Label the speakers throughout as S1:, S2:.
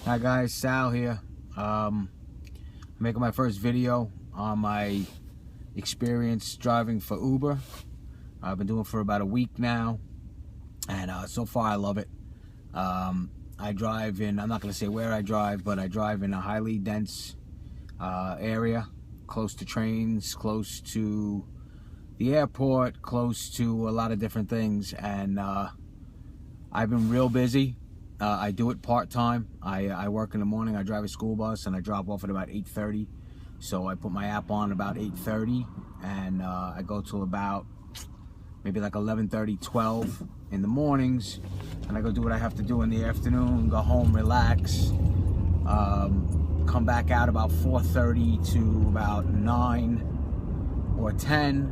S1: Hi guys, Sal here. Making my first video on my experience driving for Uber. I've been doing it for about a week now, and so far I love it. I drive in, I'm not going to say where I drive, but I drive in a highly dense area, close to trains, close to the airport, close to a lot of different things, and I've been real busy. I do it part-time. I work in the morning. I drive a school bus and I drop off at about 8:30. So I put my app on about 8:30 and I go till about maybe like 11:30, 12 in the mornings, and I go do what I have to do in the afternoon, go home, relax, come back out about 4:30 to about 9 or 10,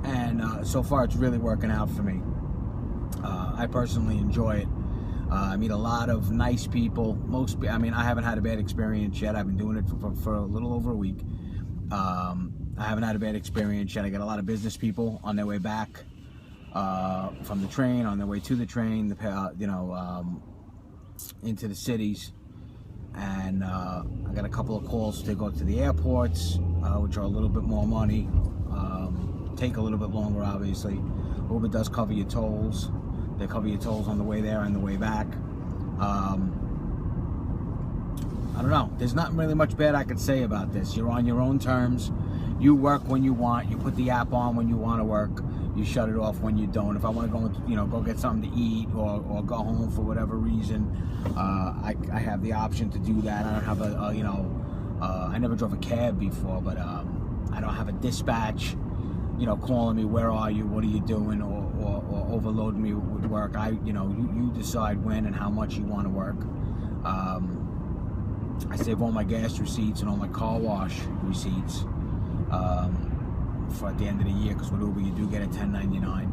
S1: and so far it's really working out for me. I personally enjoy it. I meet a lot of nice people. I haven't had a bad experience yet. I've been doing it for a little over a week. I haven't had a bad experience yet. I get a lot of business people on their way back from the train, on their way to the train, into the cities. And I got a couple of calls to go to the airports, which are a little bit more money, take a little bit longer, obviously. Uber does cover your tolls. They cover your tolls on the way there and the way back. I don't know. There's not really much bad I could say about this. You're on your own terms. You work when you want. You put the app on when you want to work. You shut it off when you don't. If I want to go get something to eat or go home for whatever reason, I have the option to do that. I don't have I never drove a cab before, but I don't have a dispatch, calling me, where are you, what are you doing, or overload me with work. You decide when and how much you want to work. I save all my gas receipts and all my car wash receipts for at the end of the year, because with Uber you do get a 1099.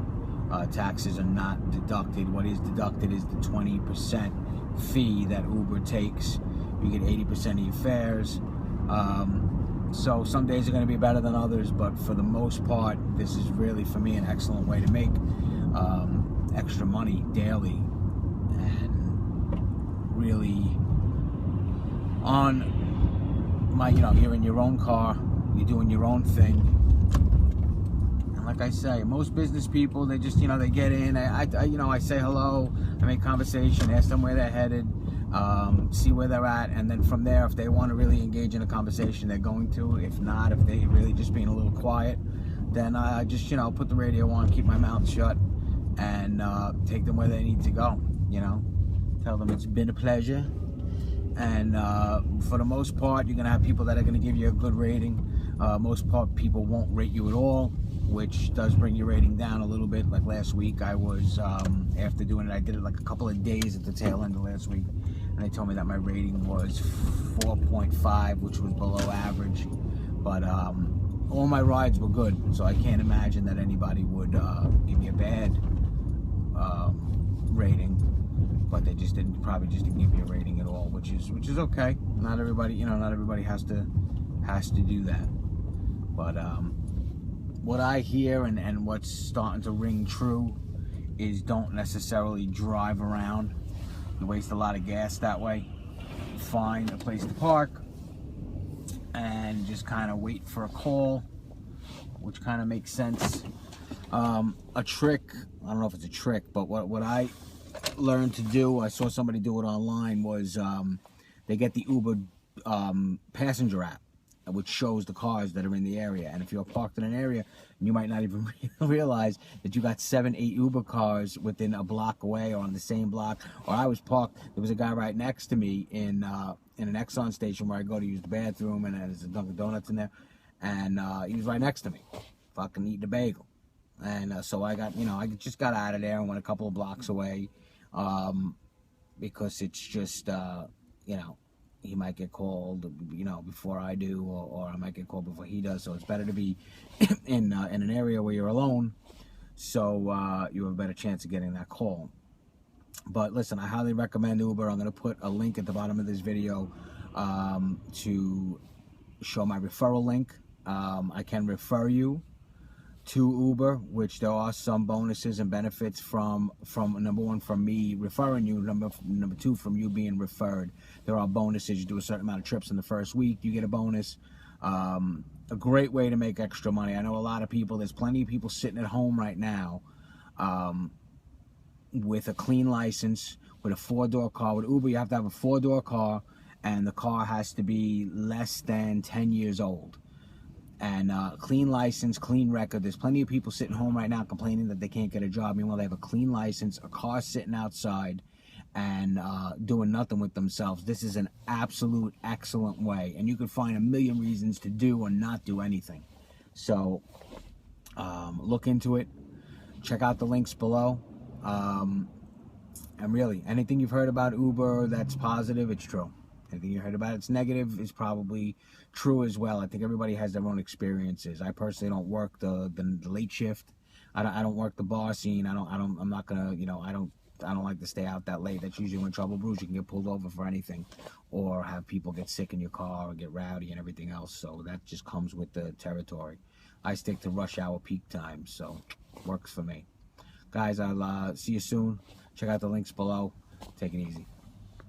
S1: Taxes are not deducted. What is deducted is the 20% fee that Uber takes. You get 80% of your fares. So some days are going to be better than others, but for the most part, this is really, for me, an excellent way to make extra money daily, and really on my, you're in your own car, you're doing your own thing. And like I say, most business people, they just, they get in, I say hello, I make conversation, ask them where they're headed, see where they're at, and then from there, if they want to really engage in a conversation, they're going to. If not, if they're really just being a little quiet, then I just, put the radio on, keep my mouth shut, and take them where they need to go. Tell them it's been a pleasure. And for the most part, you're gonna have people that are gonna give you a good rating. Most part, people won't rate you at all, which does bring your rating down a little bit. Like last week, I was, after doing it, I did it like a couple of days at the tail end of last week, and they told me that my rating was 4.5, which was below average. But all my rides were good, so I can't imagine that anybody would give me a bad rating. But they just probably didn't give me a rating at all, which is okay. Not everybody, not everybody has to do that. But what I hear and what's starting to ring true is don't necessarily drive around. You waste a lot of gas that way. Find a place to park and just kind of wait for a call, which kind of makes sense. A trick, I don't know if it's a trick, but what I learned to do, I saw somebody do it online, was they get the Uber passenger app, which shows the cars that are in the area. And if you're parked in an area, you might not even realize that you got 7, 8 Uber cars within a block away or on the same block. Or I was parked, there was a guy right next to me in an Exxon station where I go to use the bathroom, and there's a Dunkin' Donuts in there, and he was right next to me, fucking eating a bagel. And so I got, I just got out of there and went a couple of blocks away, because it's just, he might get called, before I do, or I might get called before he does. So it's better to be in an area where you're alone, so you have a better chance of getting that call. But listen, I highly recommend Uber. I'm going to put a link at the bottom of this video to show my referral link. I can refer you to Uber, which there are some bonuses and benefits from number one, from me referring you, number two, from you being referred. There are bonuses. You do a certain amount of trips in the first week, you get a bonus. A great way to make extra money. I know a lot of people, there's plenty of people sitting at home right now with a clean license, with a 4-door car. With Uber, you have to have a 4-door car, and the car has to be less than 10 years old. And clean license, clean record. There's plenty of people sitting home right now complaining that they can't get a job. Meanwhile, they have a clean license, a car sitting outside, and doing nothing with themselves. This is an absolute excellent way. And you can find a million reasons to do or not do anything. So look into it. Check out the links below. And really, anything you've heard about Uber that's positive, it's true. Anything you heard about it's negative is probably true as well. I think everybody has their own experiences. I personally don't work the late shift. I don't work the bar scene. I'm not gonna, you know, I don't like to stay out that late. That's usually when trouble brews. You can get pulled over for anything, or have people get sick in your car, or get rowdy and everything else. So that just comes with the territory. I stick to rush hour peak times, so works for me. Guys, I'll see you soon. Check out the links below. Take it easy.